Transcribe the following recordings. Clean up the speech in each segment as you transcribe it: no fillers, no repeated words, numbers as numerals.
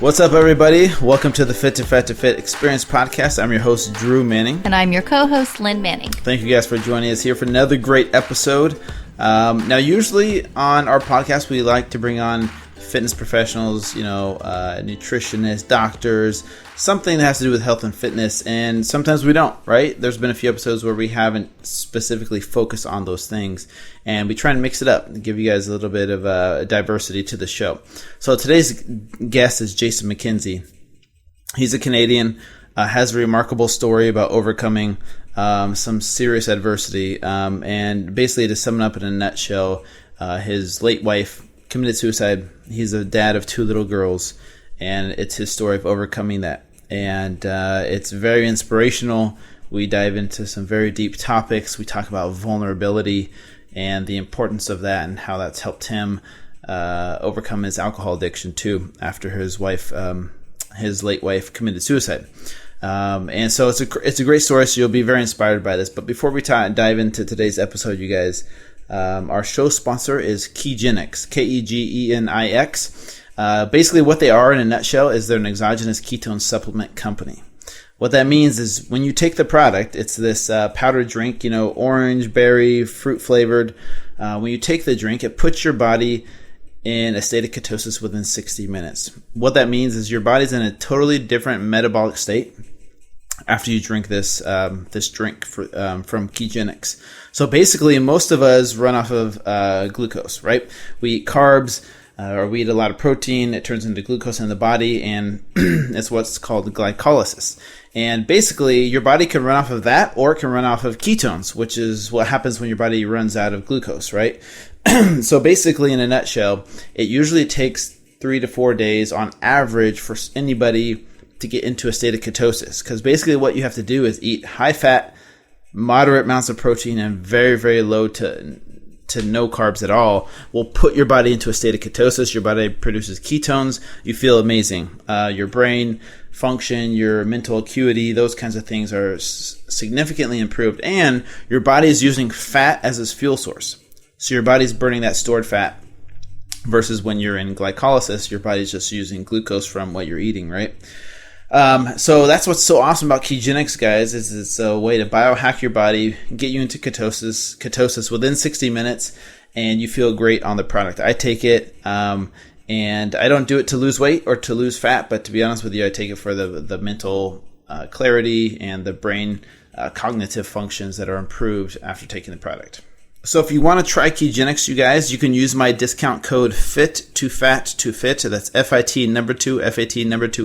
What's up, everybody? Welcome to the Fit to Fat to Fit Experience podcast. I'm your host, Drew Manning. And I'm your co-host, Lynn Manning. Thank you guys for joining us here for another great episode. Now, usually on our podcast, we like to bring on fitness professionals, nutritionists, doctors, something that has to do with health and fitness. And sometimes we don't, right? There's been a few episodes where we haven't specifically focused on those things. And we try and mix it up and give you guys a little bit of diversity to the show. So today's guest is Jason McKinsey. He's a Canadian, has a remarkable story about overcoming some serious adversity. And basically, to sum it up in a nutshell, his late wife committed suicide. He's a dad of 2 little girls, and it's his story of overcoming that. And it's very inspirational. We dive into some very deep topics. We talk about vulnerability and the importance of that and how that's helped him overcome his alcohol addiction too, after his wife, his late wife, committed suicide. And so it's a great story, so you'll be very inspired by this. But before we dive into today's episode, you guys, our show sponsor is Ketogenic, Kegenix. Basically, what they are in a nutshell is they're an exogenous ketone supplement company. What that means is when you take the product, it's this powdered drink, orange, berry, fruit flavored. When you take the drink, it puts your body in a state of ketosis within 60 minutes. What that means is your body's in a totally different metabolic state after you drink this drink from Ketogenic. So basically, most of us run off of glucose, right? We eat carbs, or we eat a lot of protein. It turns into glucose in the body, and it's what's called glycolysis. And basically, your body can run off of that, or it can run off of ketones, which is what happens when your body runs out of glucose, right? So basically, in a nutshell, it usually takes 3 to 4 days on average for anybody to get into a state of ketosis. Because basically what you have to do is eat high fat, moderate amounts of protein, and very, very low to no carbs at all will put your body into a state of ketosis. Your body produces ketones. You feel amazing. Your brain function, your mental acuity, those kinds of things are significantly improved. And your body is using fat as its fuel source. So your body's burning that stored fat versus when you're in glycolysis, your body's just using glucose from what you're eating, right? So that's what's so awesome about Ketogenic, guys, is it's a way to biohack your body, get you into ketosis within 60 minutes, and you feel great on the product. I take it, and I don't do it to lose weight or to lose fat, but to be honest with you, I take it for the mental clarity and the brain cognitive functions that are improved after taking the product. So if you want to try Ketogenic, you guys, you can use my discount code FIT2FAT2FIT. That's FIT2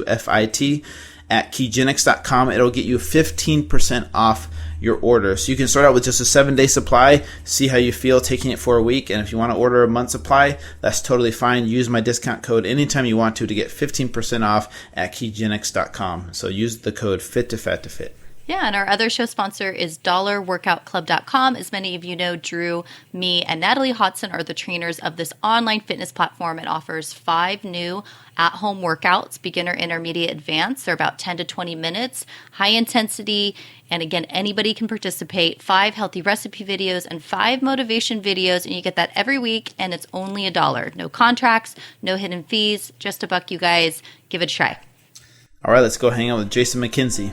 FIT at Ketogenic.com. It'll get you 15% off your order. So you can start out with just a 7-day supply, see how you feel taking it for a week. And if you want to order a month supply, that's totally fine. Use my discount code anytime you want to get 15% off at Ketogenic.com. So use the code FIT2FAT2FIT. Yeah, and our other show sponsor is DollarWorkoutClub.com. As many of you know, Drew, me, and Natalie Hodson are the trainers of this online fitness platform. It offers 5 new at-home workouts, beginner, intermediate, advanced. They're about 10 to 20 minutes, high intensity, and again, anybody can participate. 5 healthy recipe videos and 5 motivation videos, and you get that every week, and it's only $1. No contracts, no hidden fees, just $1, you guys. Give it a try. All right, let's go hang out with Jason McKinsey.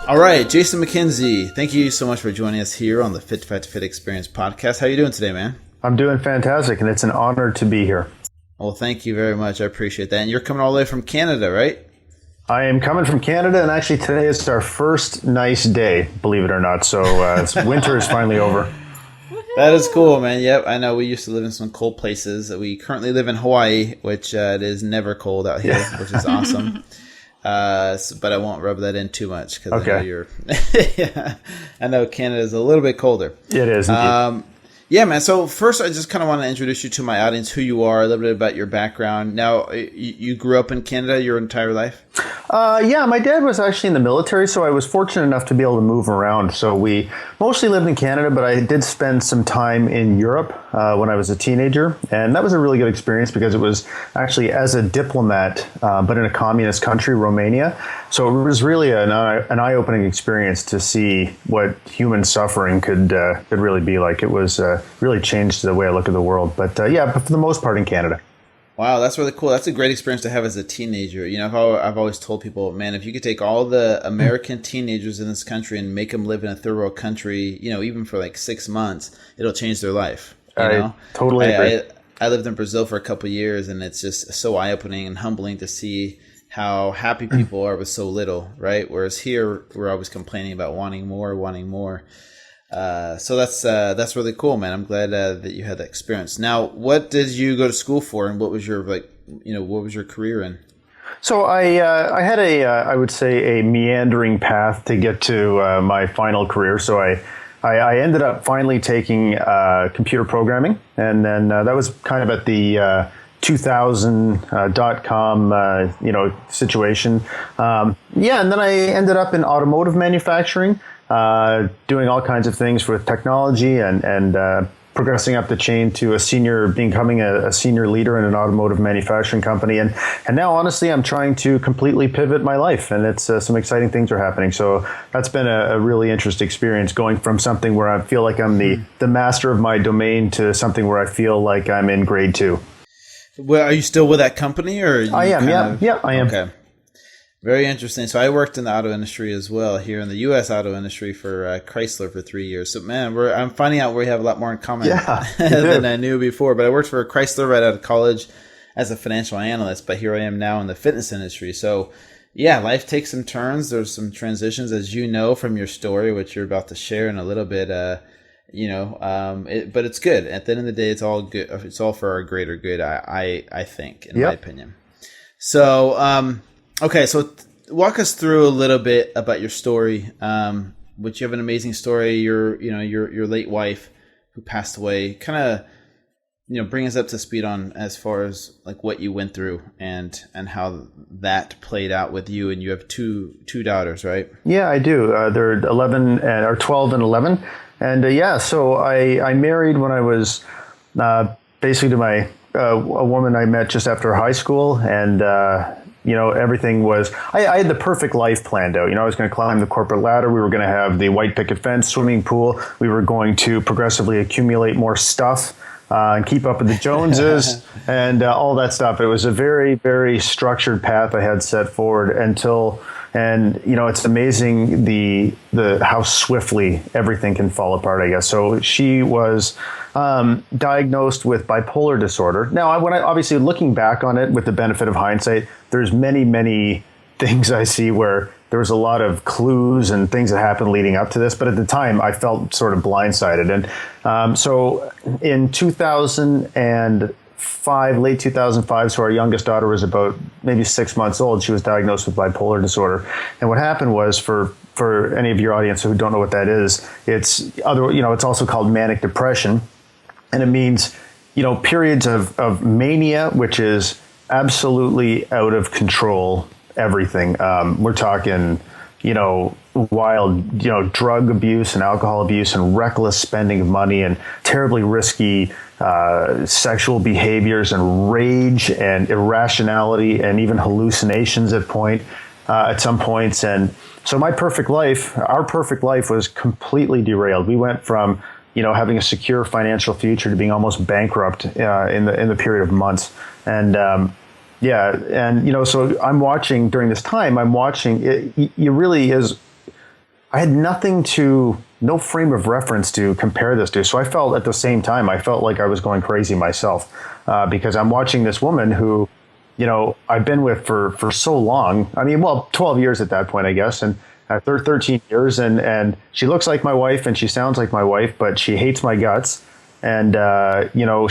All right, Jason McKinsey, thank you so much for joining us here on the Fit to Fat to Fit Experience podcast. How are you doing today, man? I'm doing fantastic, and it's an honor to be here. Well, thank you very much. I appreciate that. And you're coming all the way from Canada, right? I am coming from Canada, and actually today is our first nice day, believe it or not. So winter is finally over. That is cool, man. Yep, I know we used to live in some cold places. We currently live in Hawaii, which it is never cold out here, which is awesome. But I won't rub that in too much because I know I know Canada is a little bit colder. It is. Yeah, man. So first, I just kind of want to introduce you to my audience, who you are, a little bit about your background. Now, you grew up in Canada your entire life? Yeah, my dad was actually in the military, so I was fortunate enough to be able to move around. So we mostly lived in Canada, but I did spend some time in Europe when I was a teenager. And that was a really good experience because it was actually as a diplomat, but in a communist country, Romania. So it was really an eye-opening experience to see what human suffering could really be like. It was really changed the way I look at the world. But but for the most part in Canada. Wow, that's really cool. That's a great experience to have as a teenager. You know, I've always told people, man, if you could take all the American teenagers in this country and make them live in a third world country, you know, even for like 6 months, it'll change their life. You know? Totally agree. I lived in Brazil for a couple of years, and it's just so eye-opening and humbling to see how happy people are with so little, right? Whereas here, we're always complaining about wanting more. So that's really cool, man. I'm glad that you had that experience. Now, what did you go to school for, and what was your career in? So I had I would say a meandering path to get to my final career. So I ended up finally taking computer programming, and then that was kind of at the 2000 .com situation. And then I ended up in automotive manufacturing. Doing all kinds of things with technology and progressing up the chain to becoming a senior leader in an automotive manufacturing company. And now, honestly, I'm trying to completely pivot my life, and it's some exciting things are happening. So that's been a really interesting experience, going from something where I feel like I'm the master of my domain to something where I feel like I'm in grade 2. Well, are you still with that company, or I am? Yeah, I am. Okay. Very interesting. So I worked in the auto industry as well, here in the U.S. auto industry for Chrysler for 3 years. So, man, I'm finding out we have a lot more in common than I knew before. But I worked for Chrysler right out of college as a financial analyst, but here I am now in the fitness industry. So, yeah, life takes some turns. There's some transitions, as you know from your story, which you're about to share in a little bit. But it's good. At the end of the day, it's all good. It's all for our greater good, I think, in my opinion. So, okay, so walk us through a little bit about your story. Which you have an amazing story. Your late wife who passed away. Kind of, bring us up to speed on as far as like what you went through and how that played out with you. And you have two daughters, right? Yeah, I do. They're 12 and 11. And so I married when I was basically to my a woman I met just after high school, and everything was, I had the perfect life planned out. I was going to climb the corporate ladder. We were going to have the white picket fence, swimming pool. We were going to progressively accumulate more stuff and keep up with the Joneses and all that stuff. It was a very, very structured path I had set forward it's amazing the how swiftly everything can fall apart, I guess. So she was diagnosed with bipolar disorder. Now, obviously looking back on it with the benefit of hindsight, there's many, many things I see where there was a lot of clues and things that happened leading up to this. But at the time, I felt sort of blindsided. And so in 2005, late 2005, so our youngest daughter was about maybe 6 months old, she was diagnosed with bipolar disorder. And what happened was, for any of your audience who don't know what that is, it's also called Manic Depression. And it means, periods of mania, which is absolutely out of control, everything. We're talking, wild, drug abuse and alcohol abuse and reckless spending of money and terribly risky sexual behaviors and rage and irrationality and even hallucinations at some points. And so our perfect life was completely derailed. We went from, having a secure financial future to being almost bankrupt in the period of months. And so I'm watching during this time. It really is. I had no frame of reference to compare this to. So I felt at the same time, I felt like I was going crazy myself because I'm watching this woman who, I've been with for so long. 12 years at that point, I guess, and 13 years, and she looks like my wife and she sounds like my wife, but she hates my guts, and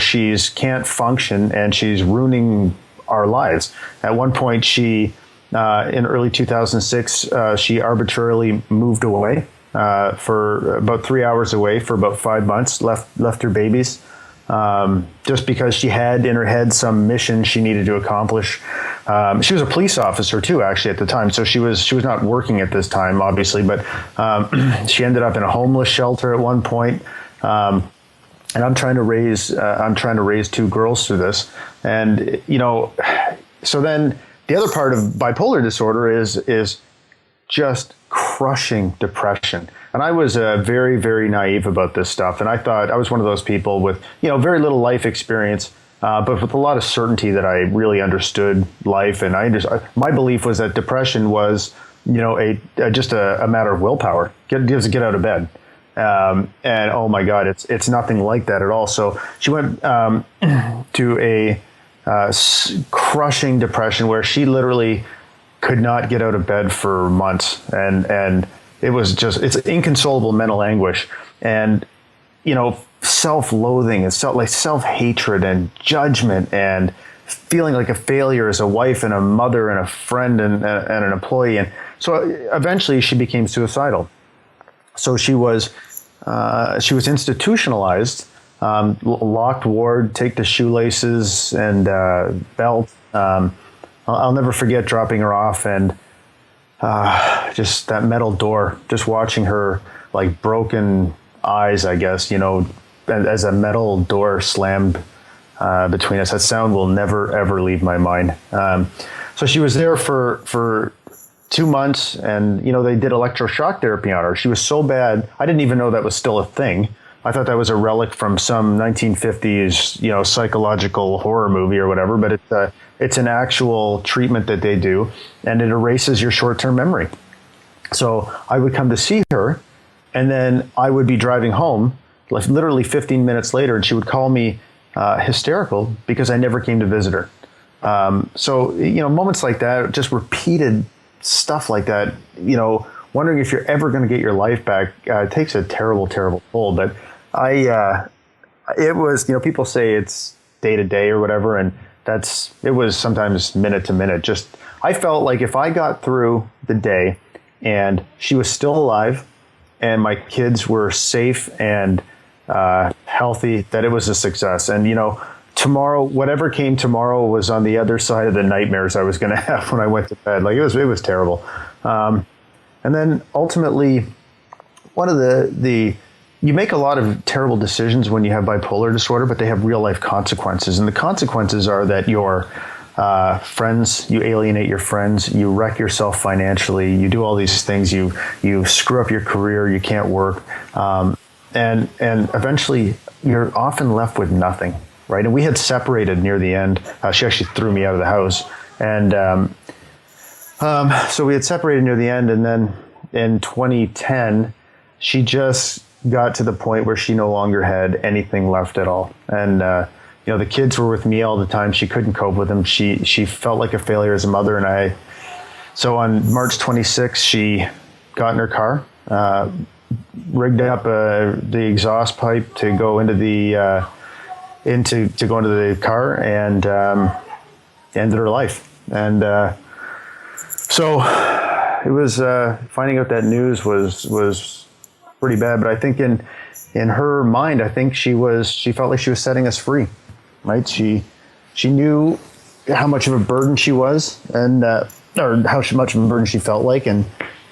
she's can't function and she's ruining our lives. At one point, she in early 2006, she arbitrarily moved away for about 3 hours away for about 5 months, left her babies, just because she had in her head some mission she needed to accomplish. She was a police officer too, actually, at the time. So she was not working at this time, obviously, but she ended up in a homeless shelter at one point. And I'm trying to raise 2 girls through this. And, so then the other part of bipolar disorder is just crushing depression. And I was very, very naive about this stuff. And I thought I was one of those people with, very little life experience, but with a lot of certainty that I really understood life. And my belief was that depression was, just a matter of willpower. Get out of bed. And oh my God, it's nothing like that at all. So she went to a crushing depression where she literally could not get out of bed for months, and it's inconsolable mental anguish, and self-loathing and self-hatred and judgment and feeling like a failure as a wife and a mother and a friend and an employee. And so eventually she became suicidal. So she was institutionalized, locked ward, take the shoelaces and belt. I'll never forget dropping her off and just that metal door, just watching her like broken eyes, I guess, as a metal door slammed between us. That sound will never, ever leave my mind. So she was there for 2 months, and, they did electroshock therapy on her. She was so bad. I didn't even know that was still a thing. I thought that was a relic from some 1950s, psychological horror movie or whatever, but it's an actual treatment that they do, and it erases your short-term memory. So I would come to see her, and then I would be driving home, like literally 15 minutes later, and she would call me hysterical because I never came to visit her. So, moments like that, just repeated stuff like that, wondering if you're ever going to get your life back, takes a terrible, terrible toll. But it was, people say it's day to day or whatever, and it was sometimes minute to minute. Just, I felt like if I got through the day and she was still alive and my kids were safe and healthy, that it was a success. And, tomorrow, whatever came tomorrow was on the other side of the nightmares I was going to have when I went to bed. Like it was terrible. And then ultimately, one of you make a lot of terrible decisions when you have bipolar disorder, but they have real life consequences. And the consequences are that your friends, you alienate your friends, you wreck yourself financially, you do all these things, you screw up your career, you can't work. And eventually you're often left with nothing. Right. And we had separated near the end. She actually threw me out of the house. And so we had separated near the end. And then in 2010, she just got to the point where she no longer had anything left at all. And, the kids were with me all the time. She couldn't cope with them. She felt like a failure as a mother. And so on March 26th, she got in her car, rigged up the exhaust pipe to go into the go into the car, and ended her life. And so it was finding out that news was pretty bad. But I think in her mind, I think she felt like she was setting us free, right? She knew how much of a burden she was, and or how much of a burden she felt like, and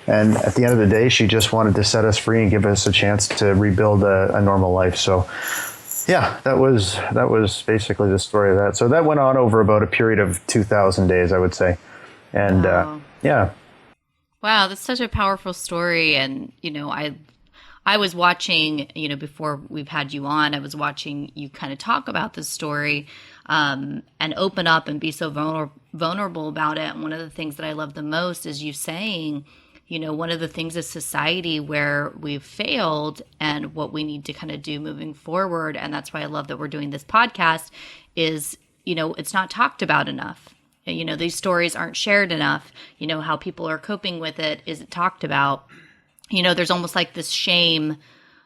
at the end of the day, she just wanted to set us free and give us a chance to rebuild a normal life. So. Yeah, that was basically the story of that. So that went on over about a period of 2,000 days, I would say. And wow. Yeah. Wow, that's such a powerful story. And, I was watching, before we've had you on, I was watching you kind of talk about this story and open up and be so vulnerable about it. And one of the things that I love the most is you saying, one of the things is society where we've failed and what we need to kind of do moving forward. And that's why I love that we're doing this podcast is, it's not talked about enough. These stories aren't shared enough. How people are coping with it isn't talked about. There's almost like this shame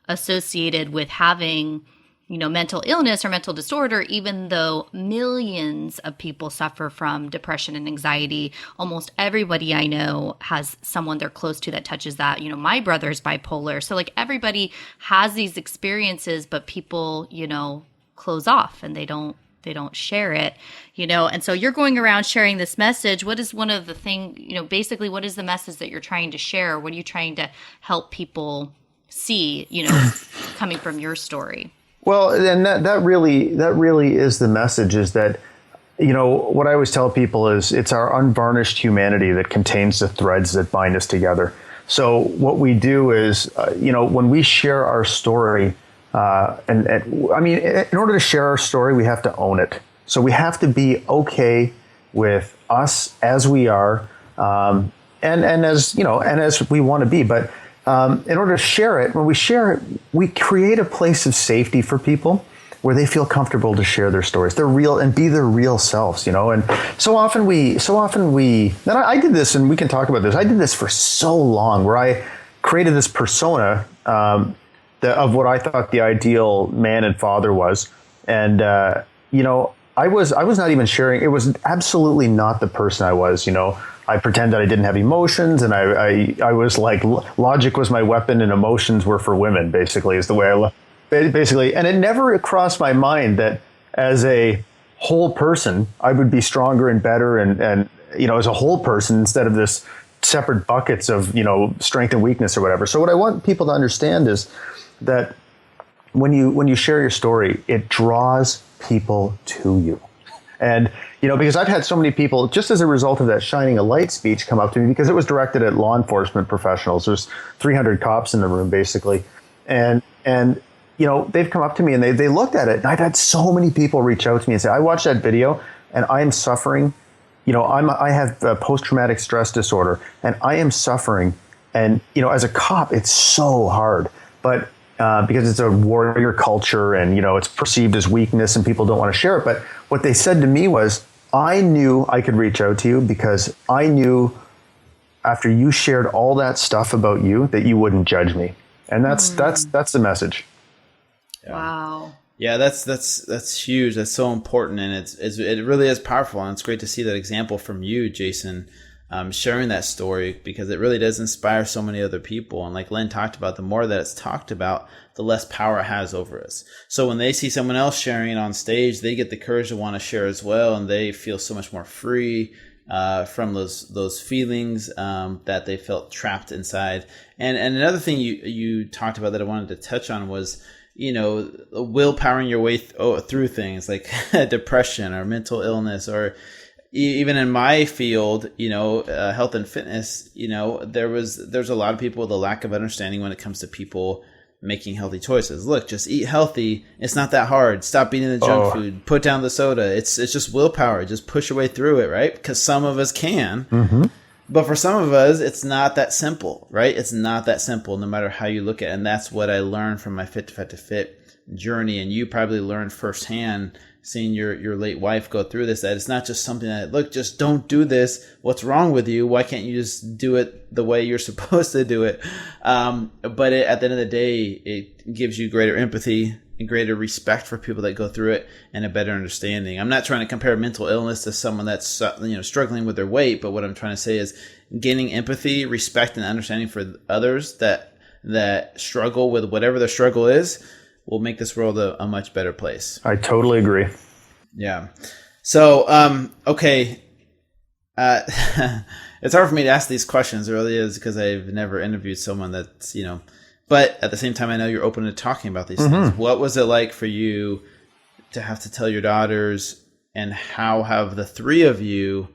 associated with having, mental illness or mental disorder, even though millions of people suffer from depression and anxiety. Almost everybody I know has someone they're close to that touches that. My brother's bipolar. So like everybody has these experiences, but people, close off and they don't share it, and so you're going around sharing this message. What is one of the basically what is the message that you're trying to share? What are you trying to help people see, coming from your story? Well, and that really is the message, is that what I always tell people is it's our unvarnished humanity that contains the threads that bind us together. So what we do is, when we share our story, in order to share our story, we have to own it. So we have to be okay with us as we are, and as we want to be. But in order to share it, when we share it, we create a place of safety for people where they feel comfortable to share their stories, their real, and be their real selves, And so often we, and I did this, and we can talk about this. I did this for so long, where I created this persona of what I thought the ideal man and father was, and I was not even sharing. It was absolutely not the person I was. I pretended I didn't have emotions, and I was like, logic was my weapon, and emotions were for women. Basically, is the way I. Basically, and it never crossed my mind that as a whole person, I would be stronger and better and as a whole person instead of this separate buckets of, strength and weakness or whatever. So what I want people to understand is that when you share your story, it draws people to you. And, because I've had so many people, just as a result of that Shining a Light speech, come up to me, because it was directed at law enforcement professionals. There's 300 cops in the room, basically. And they've come up to me and they looked at it, and I've had so many people reach out to me and say, I watched that video and I am suffering. I have post-traumatic stress disorder, and I am suffering. And, as a cop, it's so hard, but because it's a warrior culture and, it's perceived as weakness and people don't want to share it. But what they said to me was, I knew I could reach out to you because I knew after you shared all that stuff about you that you wouldn't judge me. And that's the message. Yeah. Wow. Yeah, that's huge. That's so important, and it really is powerful. And it's great to see that example from you, Jason, sharing that story, because it really does inspire so many other people. And like Len talked about, the more that it's talked about, the less power it has over us. So when they see someone else sharing it on stage, they get the courage to want to share as well, and they feel so much more free from those feelings that they felt trapped inside. And another thing you talked about that I wanted to touch on was, willpowering your way through things like depression or mental illness, or even in my field, health and fitness, there's a lot of people with a lack of understanding when it comes to people making healthy choices. Look, just eat healthy. It's not that hard. Stop eating the junk food. Put down the soda. It's just willpower. Just push your way through it, right? Because some of us can. Mm-hmm. But for some of us, it's not that simple, right? It's not that simple, no matter how you look at it. And that's what I learned from my Fit to Fat to Fit journey. And you probably learned firsthand, seeing your late wife go through this, that it's not just something that, look, just don't do this. What's wrong with you? Why can't you just do it the way you're supposed to do it? But at the end of the day, it gives you greater empathy and greater respect for people that go through it, and a better understanding. I'm not trying to compare mental illness to someone that's struggling with their weight, but what I'm trying to say is gaining empathy, respect, and understanding for others that struggle with whatever their struggle is will make this world a much better place. I totally agree. Yeah. So, okay. It's hard for me to ask these questions. It really is, because I've never interviewed someone that's, but at the same time, I know you're open to talking about these things. What was it like for you to have to tell your daughters, and how have the three of you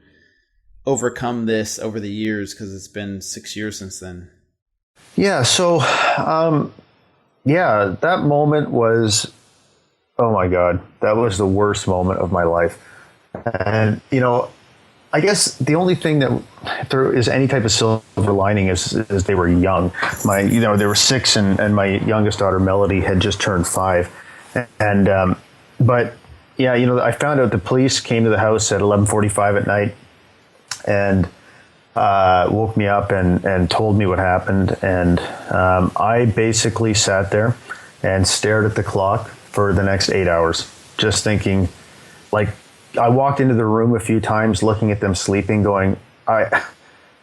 overcome this over the years? Because it's been 6 years since then. Yeah. So, that moment was, oh my God, that was the worst moment of my life. And, I guess the only thing that, if there is any type of silver lining, is they were young. They were 6, and my youngest daughter, Melody, had just turned 5. And, but yeah, I found out the police came to the house at 11:45 at night and woke me up and told me what happened. And I basically sat there and stared at the clock for the next 8 hours, just thinking, like, I walked into the room a few times looking at them sleeping, going,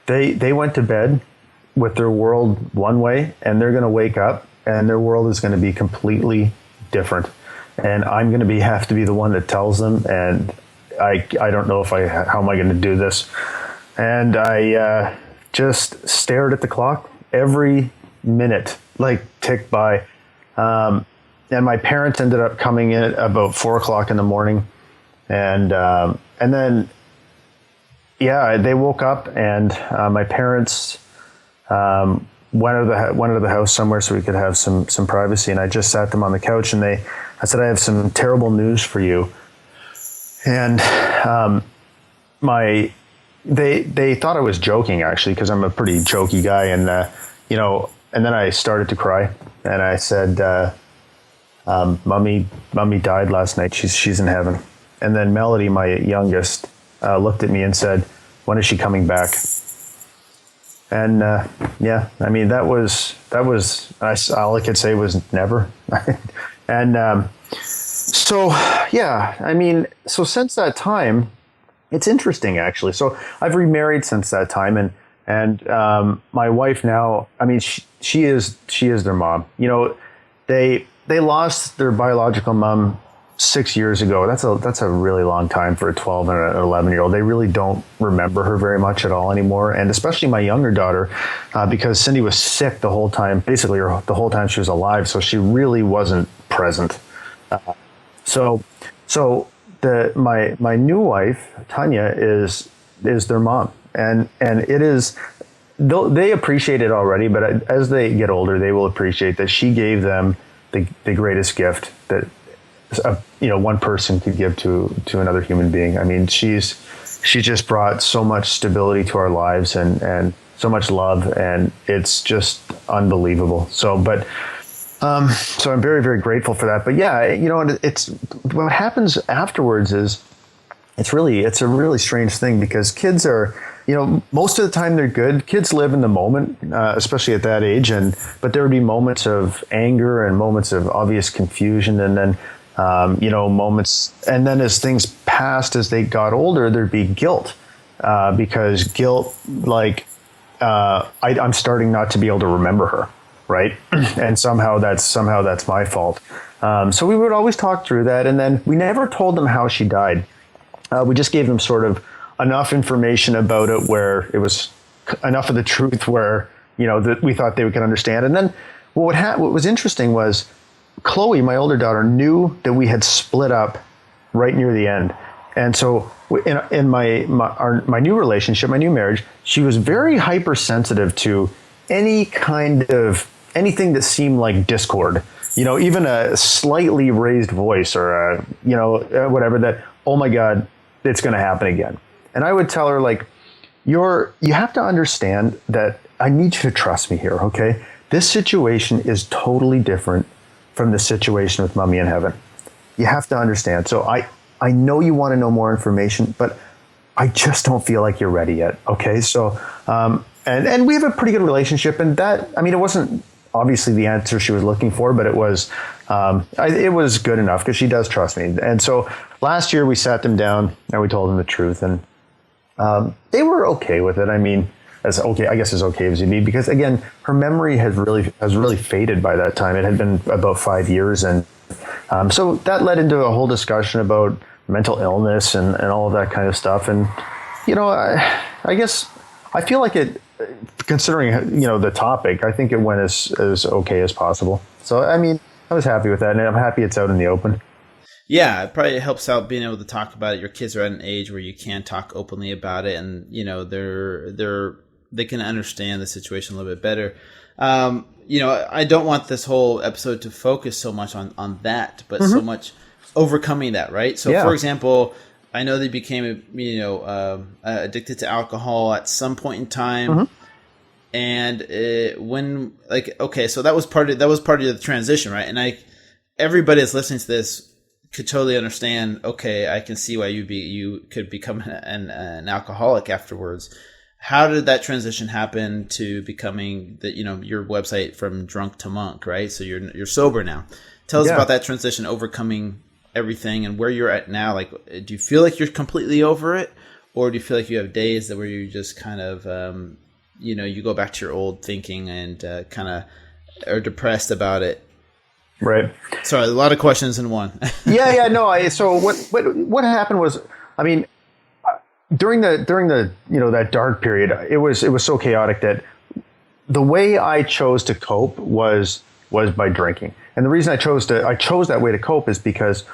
they went to bed with their world one way, and they're going to wake up and their world is going to be completely different. And I'm going to have to be the one that tells them. And I don't know how am I going to do this? And I just stared at the clock. Every minute ticked by. And my parents ended up coming in at about 4 o'clock in the morning. And and then, yeah, they woke up, and my parents went out of the house somewhere so we could have some privacy. And I just sat them on the couch, and I said, I have some terrible news for you. And they thought I was joking, actually, because I'm a pretty jokey guy. And and then I started to cry, and I said, Mommy died last night. She's in heaven. And then Melody, my youngest, looked at me and said, when is she coming back? And yeah, I mean, that was all I could say was never. And so, yeah, I mean, so since that time, it's interesting, actually. So I've remarried since that time, and my wife now, I mean, she is their mom. You know, they lost their biological mom 6 years ago. That's a really long time for a 12 and an 11-year-old. They really don't remember her very much at all anymore. And especially my younger daughter, because Cindy was sick the whole time, basically the whole time she was alive. So she really wasn't present. So my new wife, Tanya, is their mom. And it is, they appreciate it already, but as they get older, they will appreciate that she gave them the greatest gift that one person could give to another human being. I mean, she just brought so much stability to our lives and so much love, and it's just unbelievable. So I'm very, very grateful for that. But yeah, it's what happens afterwards is it's a really strange thing, because kids are, most of the time they're good. Kids live in the moment, especially at that age, but there would be moments of anger and moments of obvious confusion, and then moments, and then as things passed, as they got older, there'd be guilt, because guilt, like, I'm starting not to be able to remember her, right? And somehow that's my fault. So we would always talk through that, and then we never told them how she died. We just gave them sort of enough information about it where it was enough of the truth where, that we thought they could understand. And then what was interesting was Chloe, my older daughter, knew that we had split up right near the end. And so in my new relationship, my new marriage, she was very hypersensitive to anything that seemed like discord, even a slightly raised voice or whatever, that, oh my God, it's going to happen again. And I would tell her, like, you have to understand that I need you to trust me here. Okay. This situation is totally different from the situation with Mommy in heaven. You have to understand. So I know you want to know more information, but I just don't feel like you're ready yet. Okay. So, and we have a pretty good relationship, and that, I mean, it wasn't obviously the answer she was looking for, but it was good enough because she does trust me. And so last year we sat them down and we told them the truth, and they were okay with it. I mean, as okay as you'd be, because again, her memory has really faded by that time. It had been about 5 years, and so that led into a whole discussion about mental illness and all of that kind of stuff. And I guess I feel like it, considering the topic, I think it went as okay as possible. So I mean, I was happy with that, and I'm happy it's out in the open. Yeah, it probably helps out being able to talk about it. Your kids are at an age where you can talk openly about it, and they can understand the situation a little bit better. I don't want this whole episode to focus so much on that, but so much overcoming that, right? So, for example, I know they became addicted to alcohol at some point in time, and so that was part of the transition, right? And everybody that's listening to this could totally understand. Okay, I can see why you could become an alcoholic afterwards. How did that transition happen to becoming your website from drunk to monk, right? So you're sober now. Tell us about that transition, overcoming everything, and where you're at now. Like, do you feel like you're completely over it, or do you feel like you have days where you just kind of, you go back to your old thinking and kind of are depressed about it? Right. Sorry, a lot of questions in one. No. So what happened was, I mean, during the that dark period, it was so chaotic that the way I chose to cope was by drinking. And the reason I chose that way to cope is because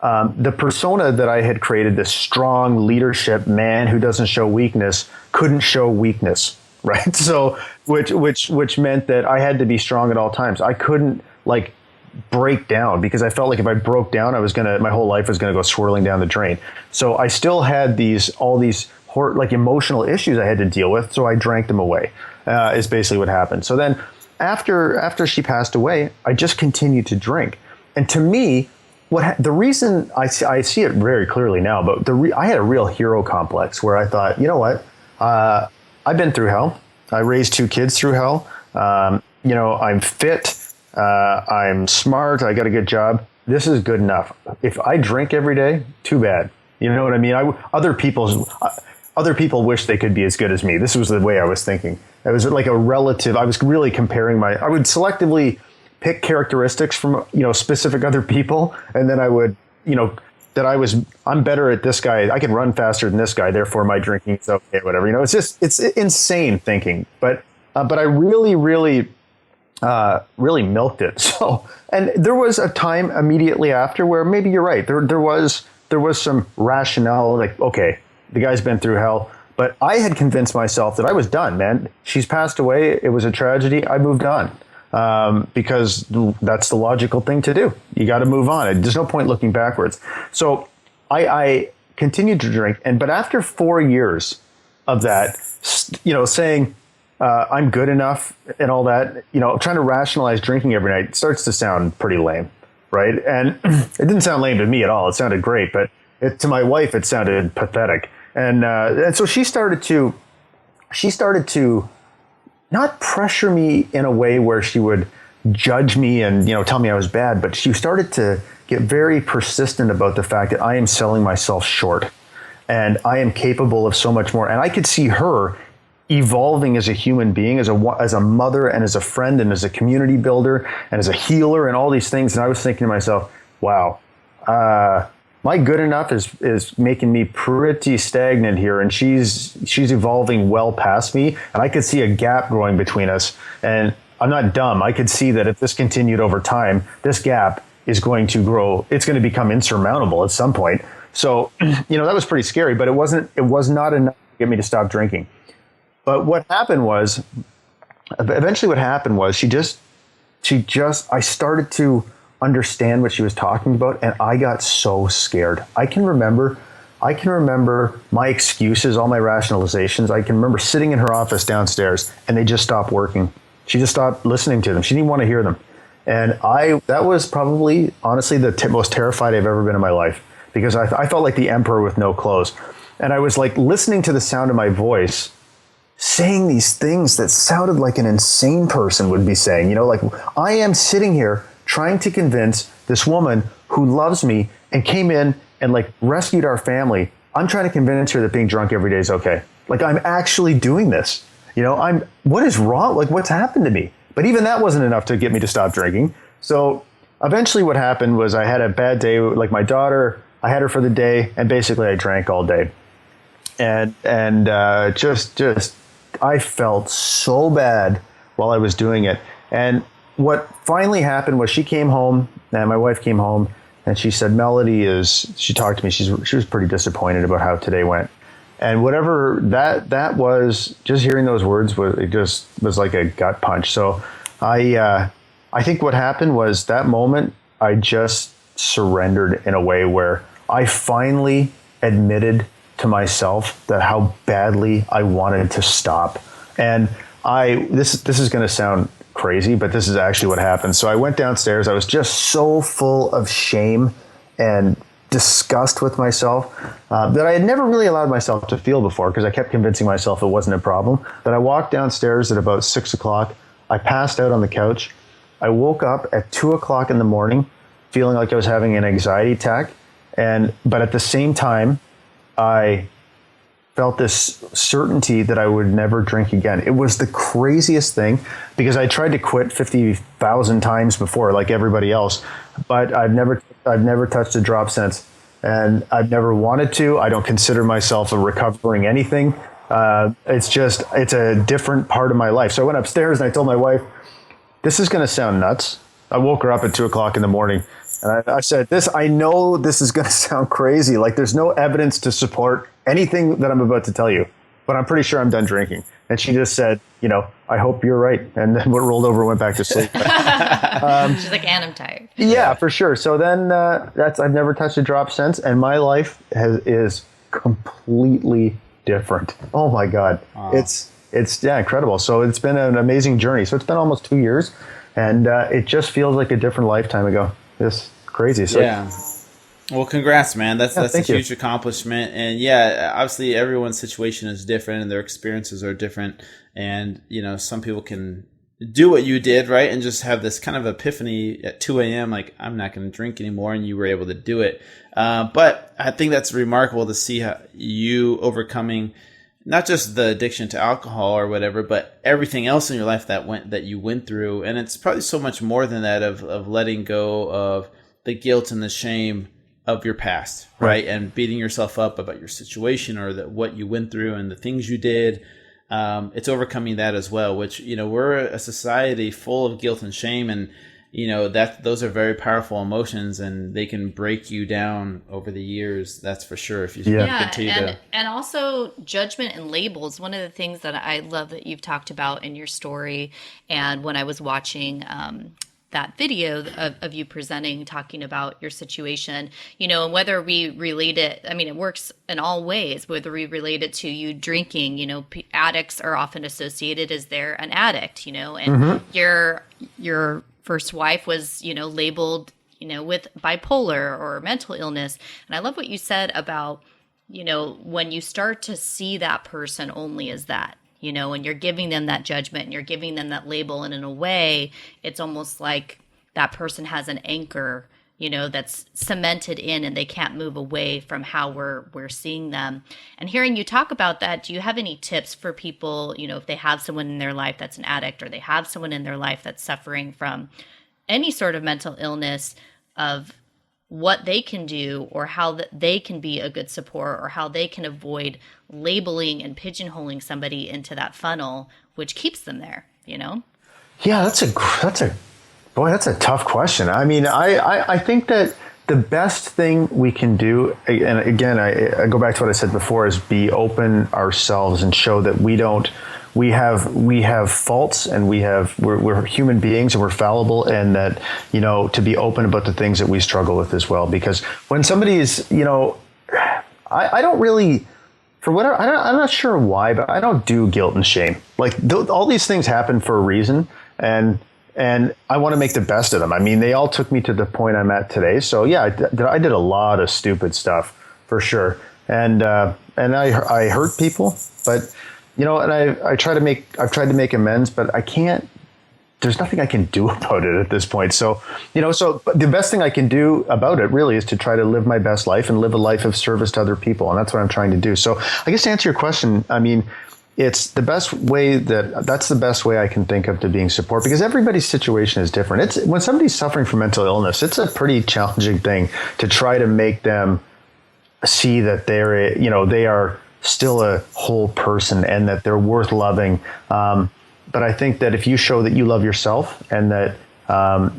the persona that I had created, this strong leadership man who doesn't show weakness, couldn't show weakness, right? So, which meant that I had to be strong at all times. I couldn't like break down, because I felt like if I broke down, my whole life was gonna go swirling down the drain. So I still had all these like emotional issues I had to deal with. So I drank them away. Is basically what happened. So then after she passed away, I just continued to drink. And to me, the reason I see it very clearly now, but I had a real hero complex where I thought, you know what, I've been through hell. I raised 2 kids through hell. I'm fit. I'm smart. I got a good job. This is good enough. If I drink every day, too bad. You know what I mean? Other people wish they could be as good as me. This was the way I was thinking. It was like a relative. I was really comparing I would selectively pick characteristics from, specific other people. And then I would, I'm better at this guy. I can run faster than this guy. Therefore my drinking is okay, whatever. It's insane thinking. But I really, really, really milked it. So, and there was a time immediately after where maybe you're right. There was some rationale, like, okay, the guy's been through hell, but I had convinced myself that I was done, man. She's passed away. It was a tragedy. I moved on. Because that's the logical thing to do. You got to move on. There's no point looking backwards. So I continued to drink. But after 4 years of that, saying, I'm good enough and all that, trying to rationalize drinking every night starts to sound pretty lame. Right. And it didn't sound lame to me at all. It sounded great, but to my wife, it sounded pathetic. And so she started to not pressure me in a way where she would judge me and, tell me I was bad, but she started to get very persistent about the fact that I am selling myself short and I am capable of so much more. And I could see her evolving as a human being, as a mother and as a friend and as a community builder and as a healer and all these things. And I was thinking to myself, wow, my good enough is making me pretty stagnant here, and she's evolving well past me, and I could see a gap growing between us. And I'm not dumb. I could see that if this continued over time, this gap is going to grow. It's going to become insurmountable at some point. So, that was pretty scary, but it was not enough to get me to stop drinking. But eventually what happened was I started to understand what she was talking about, and I got so scared. I can remember my excuses, all my rationalizations. I can remember sitting in her office downstairs, and they just stopped working. She just stopped listening to them. She didn't want to hear them. And that was probably, honestly, the most terrified I've ever been in my life, because I felt like the emperor with no clothes. And I was like listening to the sound of my voice, saying these things that sounded like an insane person would be saying, like I am sitting here trying to convince this woman who loves me and came in and like rescued our family. I'm trying to convince her that being drunk every day is okay. Like I'm actually doing this. What is wrong? Like what's happened to me? But even that wasn't enough to get me to stop drinking. So eventually what happened was I had a bad day. Like my daughter, I had her for the day, and basically I drank all day. And just I felt so bad while I was doing it. And what finally happened was she came home, and my wife came home, and she said, she talked to me. She was pretty disappointed about how today went. And whatever that was, just hearing those words was like a gut punch. So I think what happened was that moment, I just surrendered in a way where I finally admitted to myself that how badly I wanted to stop. And this is going to sound crazy, but this is actually what happened. So I went downstairs. I was just so full of shame and disgust with myself that I had never really allowed myself to feel before, because I kept convincing myself it wasn't a problem. But I walked downstairs at about 6 o'clock. I passed out on the couch. I woke up at 2 o'clock in the morning feeling like I was having an anxiety attack. But at the same time, I felt this certainty that I would never drink again. It was the craziest thing, because I tried to quit 50,000 times before, like everybody else, but I've never touched a drop since, and I've never wanted to. I don't consider myself a recovering anything. It's a different part of my life. So I went upstairs and I told my wife, this is going to sound nuts. I woke her up at 2 o'clock in the morning, And I said, I know this is going to sound crazy. Like there's no evidence to support anything that I'm about to tell you, but I'm pretty sure I'm done drinking. And she just said, I hope you're right. And then rolled over and went back to sleep. She's like, and I'm tired. Yeah, for sure. So then I've never touched a drop since. And my life is completely different. Oh my God. Wow. It's incredible. So it's been an amazing journey. So it's been almost 2 years and it just feels like a different lifetime ago. It's crazy. So yeah. Well, congrats, man. That's a huge accomplishment. And yeah, obviously everyone's situation is different and their experiences are different. And, some people can do what you did, right? And just have this kind of epiphany at 2 a.m. like, I'm not going to drink anymore. And you were able to do it. But I think that's remarkable to see how you overcoming not just the addiction to alcohol or whatever, but everything else in your life that you went through. And it's probably so much more than that of letting go of the guilt and the shame of your past, right? And beating yourself up about your situation or what you went through and the things you did. It's overcoming that as well, which, we're a society full of guilt and shame, and, those are very powerful emotions and they can break you down over the years. That's for sure. If you continue to. And also judgment and labels. One of the things that I love that you've talked about in your story, and when I was watching, that video of you presenting, talking about your situation, and whether we relate it, it works in all ways, whether we relate it to you drinking, addicts are often associated as they're an addict, and your first wife was, labeled, with bipolar or mental illness. And I love what you said about, when you start to see that person only as that, and you're giving them that judgment and you're giving them that label. And in a way, it's almost like that person has an anchor, that's cemented in and they can't move away from how we're seeing them. And hearing you talk about that, do you have any tips for people, if they have someone in their life that's an addict or they have someone in their life that's suffering from any sort of mental illness, of what they can do or how they can be a good support or how they can avoid labeling and pigeonholing somebody into that funnel, which keeps them there, Yeah, that's a tough question. I think that the best thing we can do, and again, I go back to what I said before, is be open ourselves and show that we have faults and we're human beings and we're fallible, and that, to be open about the things that we struggle with as well. Because when somebody is, I don't really, for whatever, I'm not sure why, but I don't do guilt and shame. Like all these things happen for a reason, and I want to make the best of them. They all took me to the point I'm at today. So yeah, I did a lot of stupid stuff for sure. And I hurt people, but and I've tried to make amends, but I can't, there's nothing I can do about it at this point. So, but the best thing I can do about it really is to try to live my best life and live a life of service to other people. And that's what I'm trying to do. So I guess to answer your question, it's the best way that's the best way I can think of to being support, because everybody's situation is different. It's when somebody's suffering from mental illness, it's a pretty challenging thing to try to make them see that they are still a whole person and that they're worth loving. But I think that if you show that you love yourself and that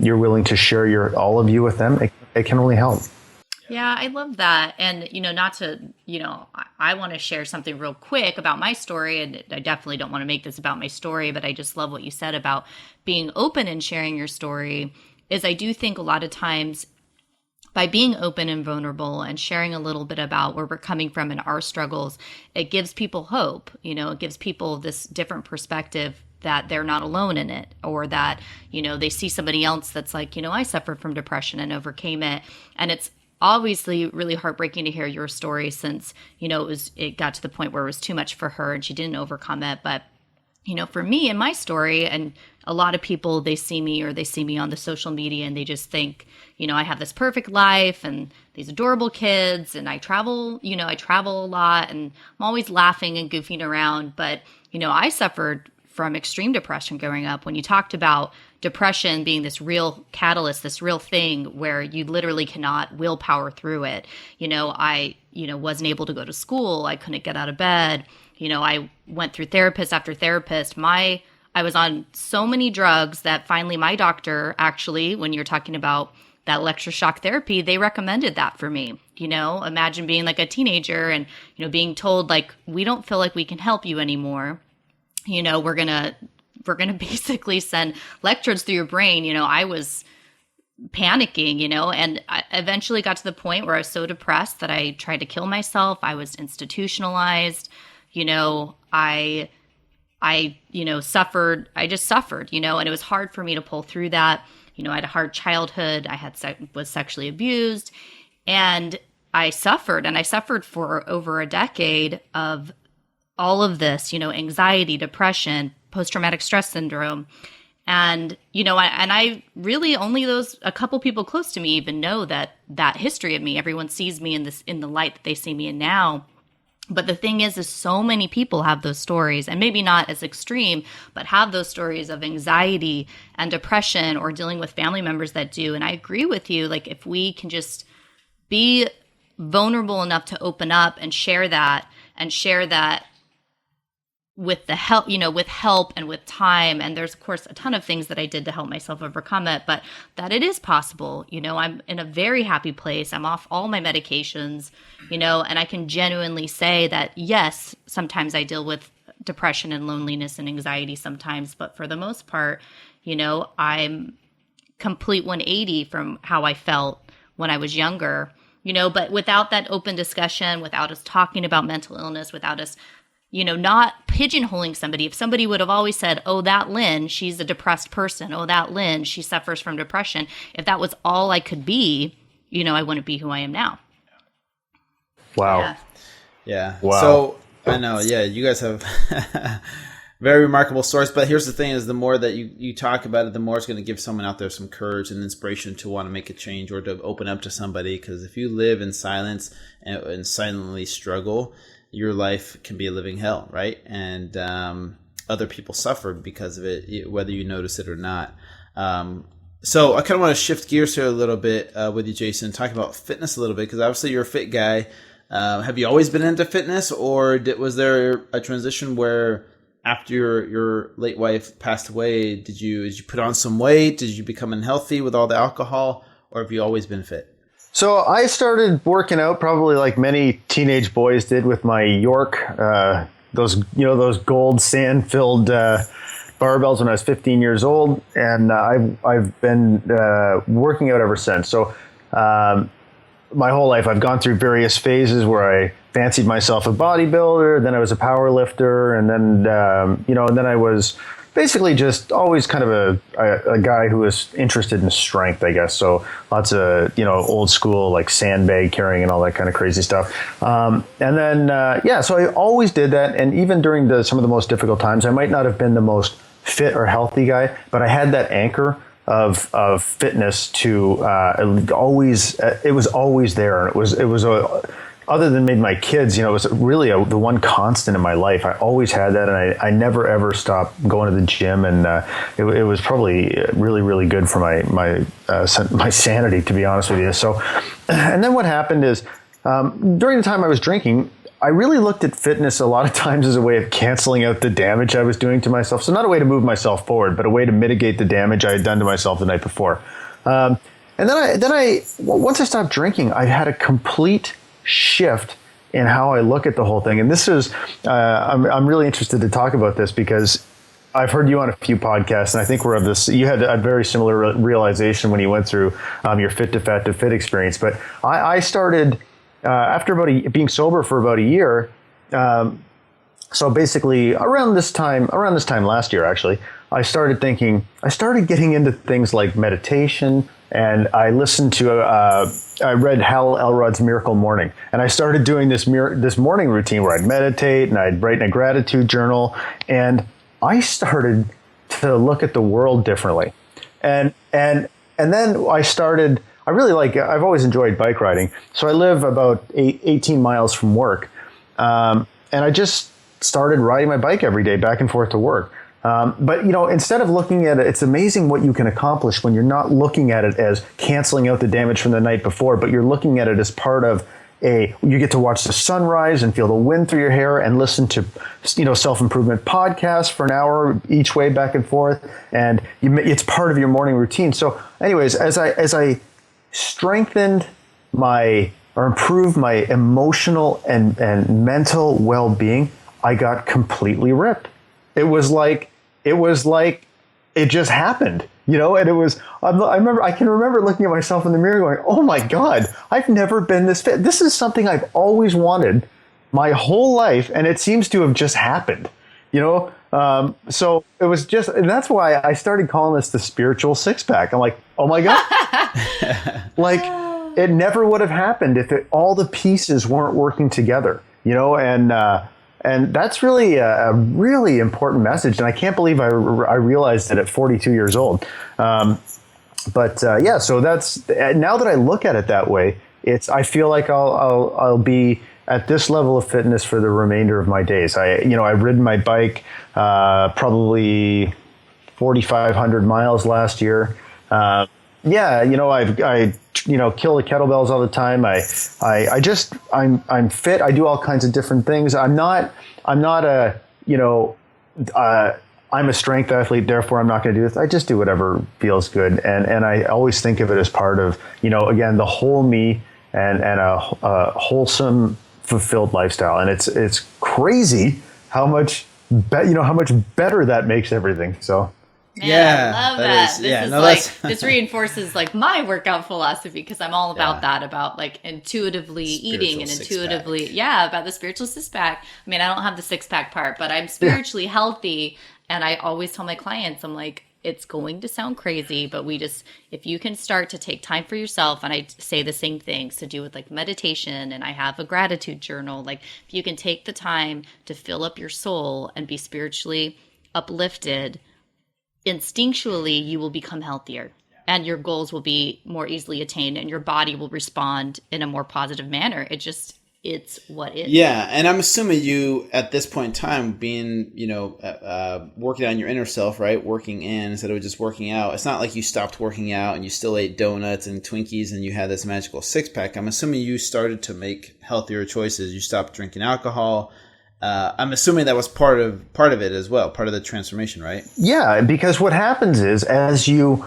you're willing to share all of you with them, it can only help. Yeah, I love that. And, I want to share something real quick about my story. And I definitely don't want to make this about my story, but I just love what you said about being open and sharing your story. Is I do think a lot of times by being open and vulnerable and sharing a little bit about where we're coming from and our struggles, it gives people hope. It gives people this different perspective that they're not alone in it, or that, they see somebody else that's like, I suffered from depression and overcame it. And it's obviously really heartbreaking to hear your story, since, it got to the point where it was too much for her and she didn't overcome it. But, for me and my story, and a lot of people, they see me on the social media and they just think, I have this perfect life and these adorable kids and I travel a lot and I'm always laughing and goofing around. But, I suffered from extreme depression growing up. When you talked about depression being this real catalyst, this real thing where you literally cannot willpower through it. I wasn't able to go to school. I couldn't get out of bed. I went through therapist after therapist. I was on so many drugs that finally my doctor, actually, when you're talking about that electroshock therapy, they recommended that for me. Imagine being like a teenager and, being told like, we don't feel like we can help you anymore. We're going to basically send electrodes through your brain. I was panicking, and I eventually got to the point where I was so depressed that I tried to kill myself. I was institutionalized. I suffered. I just suffered, and it was hard for me to pull through that. I had a hard childhood. I was sexually abused, and I suffered for over a decade of all of this, anxiety, depression, post-traumatic stress syndrome. And, I really only a couple people close to me even know that history of me. Everyone sees me in the light that they see me in now. But the thing is so many people have those stories, and maybe not as extreme, but have those stories of anxiety and depression, or dealing with family members that do. And I agree with you. Like, if we can just be vulnerable enough to open up and share that with the help, with help and with time. And there's, of course, a ton of things that I did to help myself overcome it, but that it is possible. I'm in a very happy place. I'm off all my medications, and I can genuinely say that, yes, sometimes I deal with depression and loneliness and anxiety sometimes, but for the most part, I'm complete 180 from how I felt when I was younger, but without that open discussion, without us talking about mental illness, without us not pigeonholing somebody. If somebody would have always said, oh, that Lynn, she's a depressed person. Oh, that Lynn, she suffers from depression. If that was all I could be, I wouldn't be who I am now. Wow. Yeah. Wow. So I know, you guys have very remarkable stories, but here's the thing is, the more that you talk about it, the more it's going to give someone out there some courage and inspiration to want to make a change or to open up to somebody. Because if you live in silence and silently struggle, your life can be a living hell, right? And other people suffer because of it, whether you notice it or not. So I kind of want to shift gears here a little bit with you, Jason, talk about fitness a little bit, because obviously you're a fit guy. Have you always been into fitness, or was there a transition where after your late wife passed away, did you put on some weight? Did you become unhealthy with all the alcohol, or have you always been fit? So I started working out probably like many teenage boys did with my York, those gold sand-filled barbells when I was 15 years old, and I've been working out ever since. So my whole life I've gone through various phases where I fancied myself a bodybuilder, then I was a power lifter, and then and then I was basically just always kind of a guy who was interested in strength, I guess. So lots of, old school, like sandbag carrying and all that kind of crazy stuff. And then, so I always did that. And even during some of the most difficult times, I might not have been the most fit or healthy guy, but I had that anchor of fitness to always, it was always there. And it was other than maybe my kids, it was really the one constant in my life. I always had that, and I never ever stopped going to the gym, and it was probably really, really good for my sanity, to be honest with you. So, and then what happened is during the time I was drinking, I really looked at fitness a lot of times as a way of canceling out the damage I was doing to myself. So not a way to move myself forward, but a way to mitigate the damage I had done to myself the night before. And then once I stopped drinking, I had a complete shift in how I look at the whole thing. And this is, I'm really interested to talk about this because I've heard you on a few podcasts, and I think we're of this, you had a very similar realization when you went through your Fit to Fat to Fit experience. But I started, after being sober for about a year, so basically around this time last year, actually, I started getting into things like meditation, and I listened to, I read Hal Elrod's Miracle Morning, and I started doing this morning routine where I'd meditate and I'd write in a gratitude journal, and I started to look at the world differently. And then I've always enjoyed bike riding. So I live about 18 miles from work. And I just started riding my bike every day back and forth to work. But instead of looking at it, it's amazing what you can accomplish when you're not looking at it as canceling out the damage from the night before, but you're looking at it as part of you get to watch the sunrise and feel the wind through your hair and listen to, self-improvement podcasts for an hour each way back and forth. And it's part of your morning routine. So anyways, as I strengthened or improved my emotional and mental well-being, I got completely ripped. It was like it just happened, and it was, I can remember looking at myself in the mirror going, oh my God, I've never been this fit. This is something I've always wanted my whole life, and it seems to have just happened, so it was just, and that's why I started calling this the spiritual six-pack. I'm like, oh my God, like it never would have happened if all the pieces weren't working together, and that's really a really important message. And I can't believe I realized it at 42 years old. So that's, now that I look at it that way, I feel like I'll be at this level of fitness for the remainder of my days. I've ridden my bike probably 4,500 miles last year. I kill the kettlebells all the time. I'm fit. I do all kinds of different things. I'm a strength athlete, therefore I'm not going to do this. I just do whatever feels good. And I always think of it as part of, again, the whole me and a wholesome, fulfilled lifestyle. And it's crazy how much better that makes everything. So. Man, I love that. This reinforces like my workout philosophy, because I'm all about that, about like intuitively eating and intuitively, about the spiritual six-pack. I mean, I don't have the six-pack part, but I'm spiritually healthy. And I always tell my clients, I'm like, it's going to sound crazy, but if you can start to take time for yourself, and I say the same things to do with like meditation, and I have a gratitude journal. Like if you can take the time to fill up your soul and be spiritually uplifted, instinctually you will become healthier and your goals will be more easily attained and your body will respond in a more positive manner. It's what it is. Yeah. And I'm assuming you, at this point in time, being, working on your inner self, right? Working in instead of just working out. It's not like you stopped working out and you still ate donuts and Twinkies and you had this magical six-pack. I'm assuming you started to make healthier choices. You stopped drinking alcohol. I'm assuming that was part of it as well, part of the transformation, right? Yeah, because what happens is as you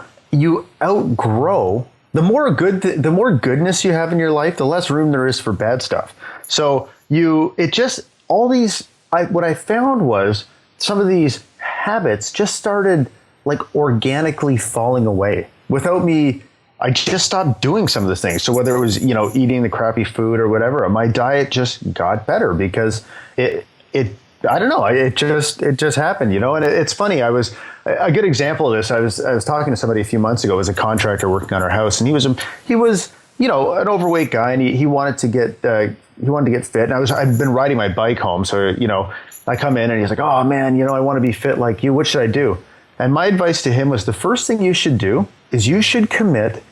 outgrow, the more goodness you have in your life, the less room there is for bad stuff. So what I found was some of these habits just started like organically falling away without me. I just stopped doing some of the things. So whether it was, eating the crappy food or whatever, my diet just got better because I don't know, it just happened, and it's funny. I was a good example of this. I was talking to somebody a few months ago. It was a contractor working on our house, and he was an overweight guy, and he wanted to get fit. And I'd been riding my bike home. So, I come in and he's like, oh man, I want to be fit like you. What should I do? And my advice to him was the first thing you should do is you should commit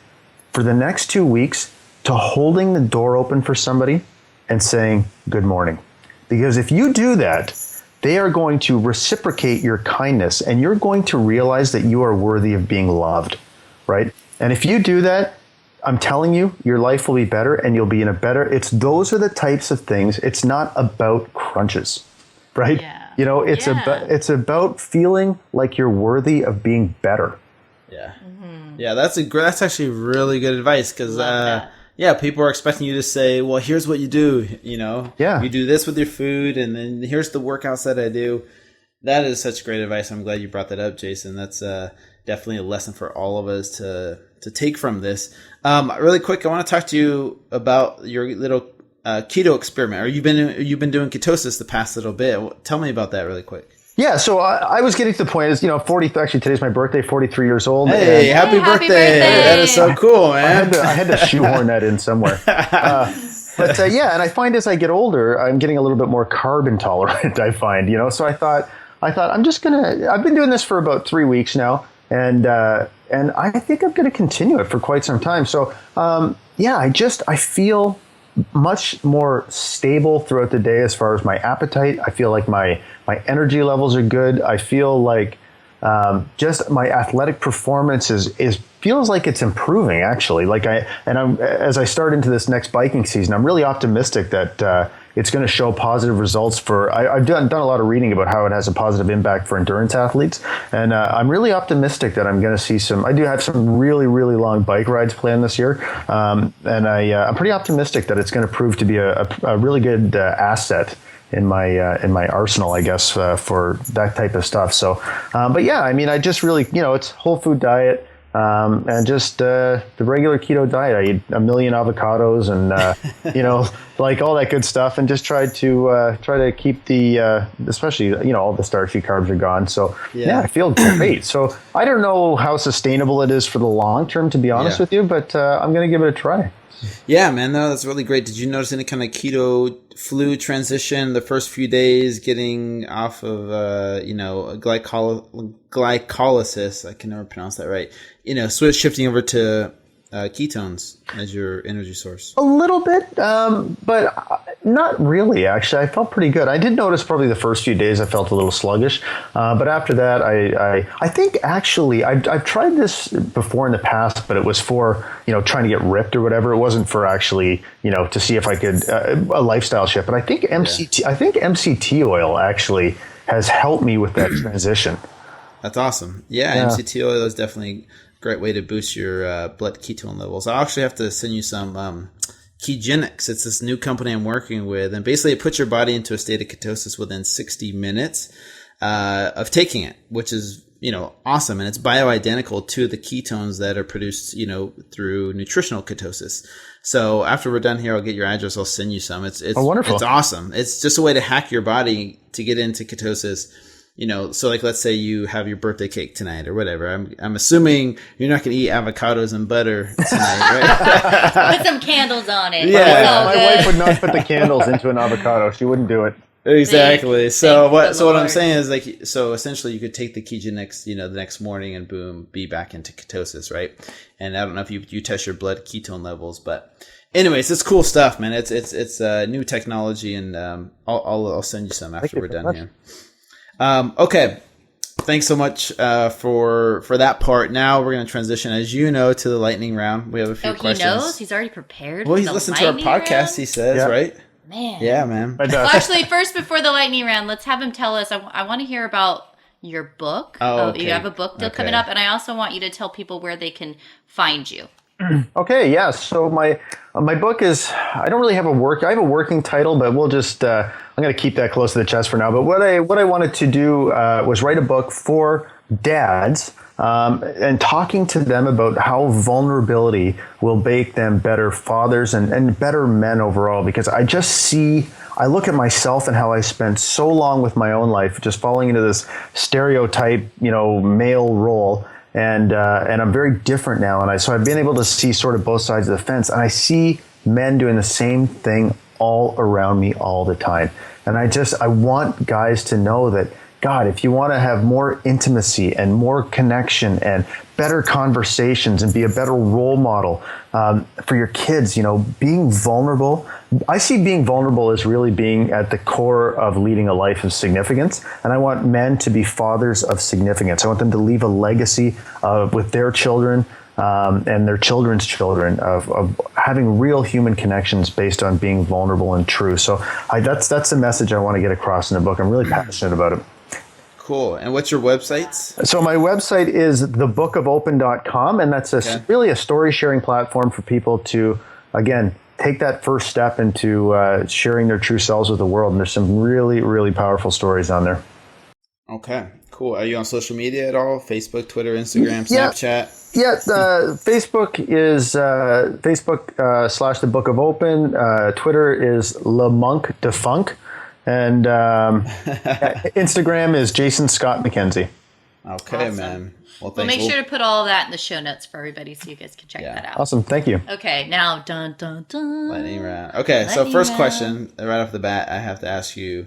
for the next 2 weeks to holding the door open for somebody and saying good morning. Because if you do that, they are going to reciprocate your kindness and you're going to realize that you are worthy of being loved, right? And if you do that, I'm telling you, your life will be better and you'll be in a better, those are the types of things. It's not about crunches, right? Yeah. It's about feeling like you're worthy of being better. Yeah. Mm-hmm. Yeah, that's actually really good advice because people are expecting you to say, well, here's what you do, you do this with your food and then here's the workouts that I do. That is such great advice. I'm glad you brought that up, Jason. That's definitely a lesson for all of us to take from this. Really quick, I want to talk to you about your little keto experiment. Or you've been doing ketosis the past little bit. Tell me about that really quick. Yeah, so I was getting to the point, actually today's my birthday, 43 years old. Hey, happy birthday. That is so cool, man. I had to shoehorn that in somewhere. And I find as I get older, I'm getting a little bit more carb intolerant, I find, so I thought I've been doing this for about 3 weeks now, and I think I'm going to continue it for quite some time. So, I feel much more stable throughout the day as far as my appetite. I feel like my energy levels are good. I feel like just my athletic performance feels like it's improving actually. As I start into this next biking season, I'm really optimistic that it's going to show positive results for, I've done a lot of reading about how it has a positive impact for endurance athletes. And I'm really optimistic that I'm going to see I do have some really, really long bike rides planned this year. And I'm pretty optimistic that it's going to prove to be a really good asset in my arsenal, I guess, for that type of stuff. So, but yeah, I mean, I just really, it's whole food diet. And just the regular keto diet. I eat a million avocados and like all that good stuff, and just try to keep the especially all the starchy carbs are gone. So yeah, I feel great. So I don't know how sustainable it is for the long term, to be honest with you, but I'm gonna give it a try. Yeah, man, no, that's really great. Did you notice any kind of keto flu transition the first few days, getting off of glycolysis? I can never pronounce that right. Shifting over to ketones as your energy source. A little bit, but not really, actually. I felt pretty good. I did notice probably the first few days I felt a little sluggish, but after that, I think actually I've tried this before in the past, but it was for trying to get ripped or whatever. It wasn't for actually to see if I could a lifestyle shift. But I think MCT oil actually has helped me with that transition. That's awesome. Yeah, MCT oil is definitely a great way to boost your blood ketone levels. I'll actually have to send you some Ketogenics. It's this new company I'm working with, and basically it puts your body into a state of ketosis within 60 minutes of taking it, which is awesome, and it's bioidentical to the ketones that are produced through nutritional ketosis. So after we're done here, I'll get your address. I'll send you some. It's wonderful. It's awesome. It's just a way to hack your body to get into ketosis. So like, let's say you have your birthday cake tonight or whatever. I'm assuming you're not going to eat avocados and butter tonight, right? Put some candles on it. Yeah, my wife would not put the candles into an avocado. She wouldn't do it. Exactly. So what I'm saying is so essentially you could take the Ketogenics, the next morning and boom, be back into ketosis, right? And I don't know if you test your blood ketone levels, but anyways, it's cool stuff, man. It's new technology, and I'll send you some after we're done here. Okay. Thanks so much for that part. Now we're going to transition, as you know, to the lightning round. We have a few questions. He knows? He's already prepared? Well, he's listened to our podcast, round? He says, right? Man. Yeah, man. Well, actually, first, before the lightning round, let's have him tell us. I want to hear about your book. Okay. You have a book deal coming up, and I also want you to tell people where they can find you. Okay, yeah. So my book is, I don't really have I have a working title, but we'll just I'm going to keep that close to the chest for now. But what I wanted to do was write a book for dads, and talking to them about how vulnerability will make them better fathers and better men overall. Because I look at myself and how I spent so long with my own life just falling into this stereotype, male role. And I'm very different now. So I've been able to see sort of both sides of the fence. And I see men doing the same thing all around me all the time. And I want guys to know that, God, if you want to have more intimacy and more connection and better conversations and be a better role model for your kids, being vulnerable. I see being vulnerable as really being at the core of leading a life of significance. And I want men to be fathers of significance. I want them to leave a legacy with their children and their children's children of having real human connections based on being vulnerable and true. So that's the message I want to get across in the book. I'm really passionate about it. Cool. And what's your websites? So my website is thebookofopen.com, and that's really a story sharing platform for people to, again, take that first step into sharing their true selves with the world. And there's some really, really powerful stories on there. Okay, cool. Are you on social media at all? Facebook, Twitter, Instagram, Snapchat? Yeah, Facebook is Facebook / The Book of Open. Twitter is Le Monk de Funk. And Instagram is Jason Scott Mckenzie. Okay, awesome. Man. Well, make sure to put all of that in the show notes for everybody so you guys can check that out. Awesome. Thank you. Okay, now, dun, dun, dun. Lightning round. Okay, so first question, right off the bat, I have to ask you,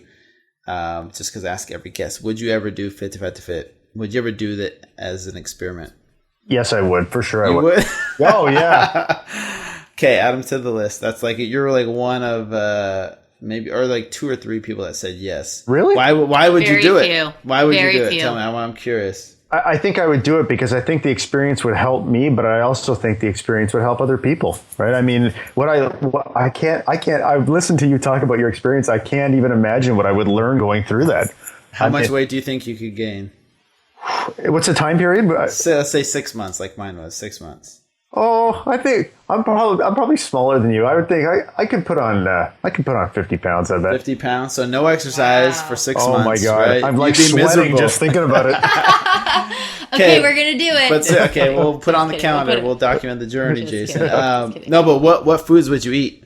just because I ask every guest, would you ever do Fit to Fat to Fit? Would you ever do that as an experiment? Yes, I would. For sure, I would. Oh, yeah. Okay, add them to the list. That's like, you're like one of... maybe, or like 2 or 3 people that said yes. Really? Why would you do it? Few. Why would Very you do few. it? Tell me. I'm curious. I think I would do it because I think the experience would help me, but I also think the experience would help other people, right? I mean, I've listened to you talk about your experience. I can't even imagine what I would learn going through that. How much weight do you think you could gain? What's the time period? So let's say 6 months, like mine was 6 months. Oh, I think I'm probably smaller than you. I would think I could put on 50 pounds. I bet 50 pounds. So no exercise for 6 months. Oh my god, right? I'm like sweating miserable just thinking about it. Okay, we're gonna do it. But okay, we'll put on the calendar. We'll document the journey, Jason. Kidding. No, but what foods would you eat?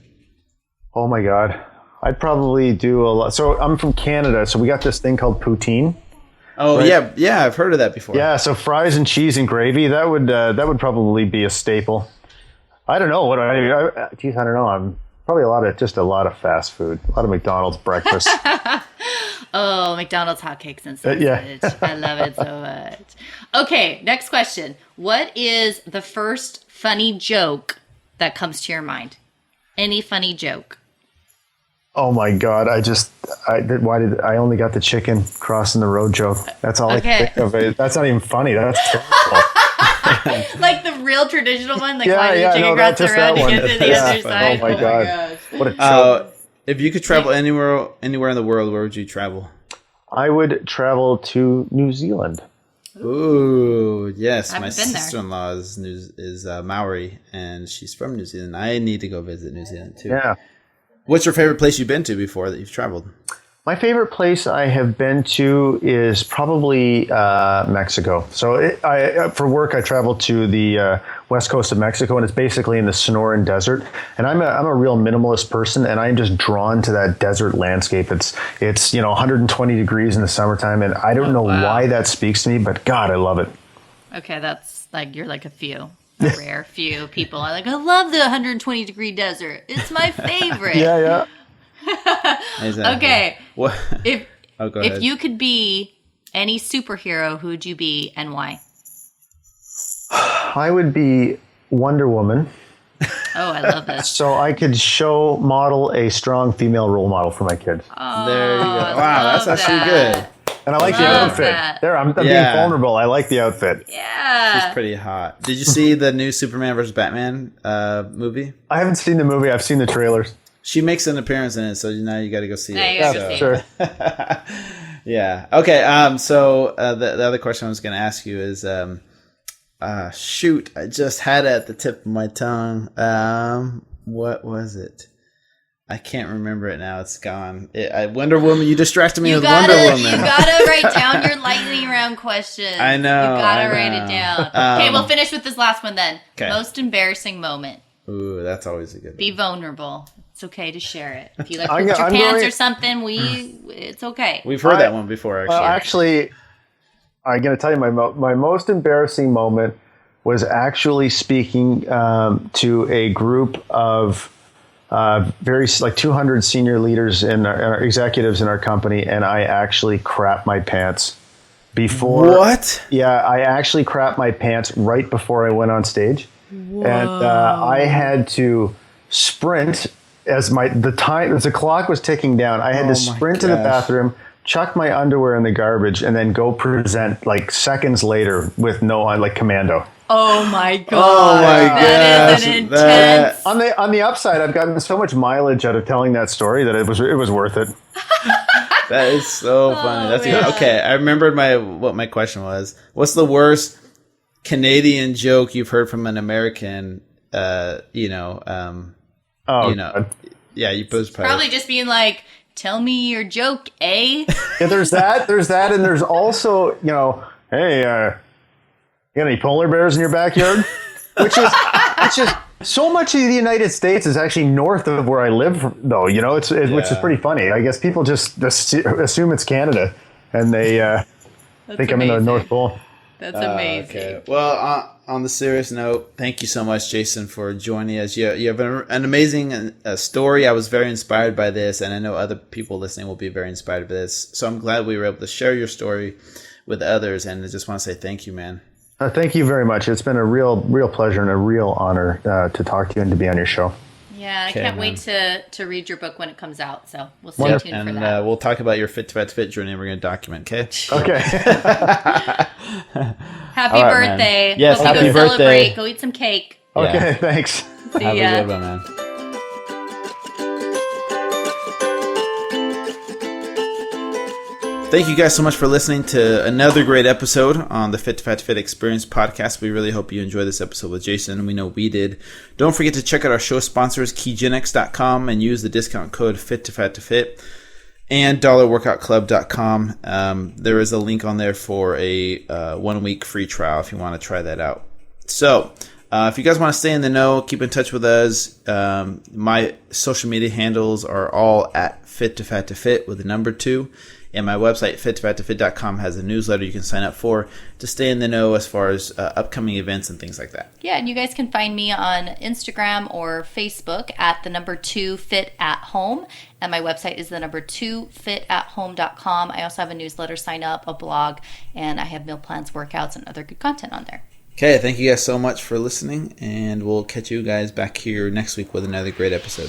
Oh my god, I'd probably do a lot. So I'm from Canada, so we got this thing called poutine. Oh right? yeah, I've heard of that before. Yeah, so fries and cheese and gravy, that would probably be a staple. I don't know I don't know. I'm probably a lot of fast food, a lot of McDonald's breakfast. Oh, McDonald's hotcakes and sausage. Yeah. I love it so much. Okay, next question. What is the first funny joke that comes to your mind? Any funny joke? Oh my god! Why did I only got the chicken crossing the road joke? That's all I can think of. That's not even funny. That's terrible. Like the real traditional one? Like Yeah, why did yeah, the chicken no, cross the just road that to one. get to the Yeah. other side? Oh my god! gosh. What a joke! If you could travel anywhere in the world, where would you travel? I would travel to New Zealand. Ooh, yes. My Haven't been there. sister-in-law is Maori, and she's from New Zealand. I need to go visit New Zealand too. Yeah. What's your favorite place you've been to before that you've traveled? My favorite place I have been to is probably Mexico. So for work, I traveled to the west coast of Mexico, and it's basically in the Sonoran Desert. And I'm a real minimalist person, and I'm just drawn to that desert landscape. It's 120 degrees in the summertime, and I don't know why that speaks to me, but God, I love it. Okay, that's like you're like a rare few people. I love the 120-degree desert. It's my favorite. Yeah. Exactly. Okay. What? If Go ahead. if you could be any superhero, who would you be and why? I would be Wonder Woman. Oh, I love this. So I could model a strong female role model for my kids. Oh, There you go. I Wow, that's love actually that. good. And I like the Love outfit. that. There, I'm being Yeah. vulnerable. I like the outfit. Yeah. She's pretty hot. Did you see the new Superman vs. Batman movie? I haven't seen the movie. I've seen the trailers. She makes an appearance in it, so now you got to go see Now it. you gotta go see Sure. Yeah. Okay. So the other question I was going to ask you is, shoot, I just had it at the tip of my tongue. What was it? I can't remember it now. It's gone. Wonder Woman. You distracted me with Wonder Woman. You gotta write down your lightning round questions. I know. You gotta write it down. Okay, we'll finish with this last one then. 'Kay. Most embarrassing moment. Ooh, that's always a good one. Be vulnerable. It's okay to share it. If you like I'm pooped your I'm pants going- or something, it's okay. We've heard that one before, actually. Actually, I'm going to tell you my most embarrassing moment was actually speaking to a group of very 200 senior leaders in our executives in our company, and I actually crapped my pants before. What? Yeah, I actually crapped my pants right before I went on stage. Whoa. And I had to sprint as the clock was ticking down. I had to sprint to the bathroom, chuck my underwear in the garbage, and then go present seconds later with commando. Oh my god! Oh my That is gosh, an intense. On the upside, I've gotten so much mileage out of telling that story that it was worth it. That is so funny. That's man. okay. I remembered what my question was. What's the worst Canadian joke you've heard from an American? God. Yeah, you post Probably just being like, "Tell me your joke, eh?" Yeah, there's that, and there's also, hey, you got any polar bears in your backyard? Which is so much of the United States is actually north of where I live, though. Which is pretty funny. I guess people just assume it's Canada, and they think I'm in the amazing. North Pole. That's amazing. Okay. Well, on the serious note, thank you so much, Jason, for joining us. You have an amazing story. I was very inspired by this, and I know other people listening will be very inspired by this. So I'm glad we were able to share your story with others, and I just want to say thank you, man. Thank you very much. It's been a real pleasure and a real honor to talk to you and to be on your show. Yeah, I can't wait to read your book when it comes out. So we'll stay tuned and, for that. We'll talk about your Fit to Fat to Fit journey. We're going to document, okay? Okay. Happy birthday. Man. Yes, Hope happy you go birthday. celebrate. Go eat some cake. Okay, thanks. See Have ya. a good one, man. Thank you guys so much for listening to another great episode on the Fit to Fat to Fit Experience podcast. We really hope you enjoyed this episode with Jason. We know we did. Don't forget to check out our show sponsors, Ketogenic.com, and use the discount code Fit to Fat to Fit, and $workoutclub.com. There is a link on there for a 1 week free trial if you want to try that out. So, if you guys want to stay in the know, keep in touch with us. My social media handles are all at Fit to Fat to Fit with the number 2. And my website, fit2fattofit.com, has a newsletter you can sign up for to stay in the know as far as upcoming events and things like that. Yeah, and you guys can find me on Instagram or Facebook at the number 2 Fit at Home. And my website is the number 2 fitathome.com. I also have a newsletter sign up, a blog, and I have meal plans, workouts, and other good content on there. Okay, thank you guys so much for listening, and we'll catch you guys back here next week with another great episode.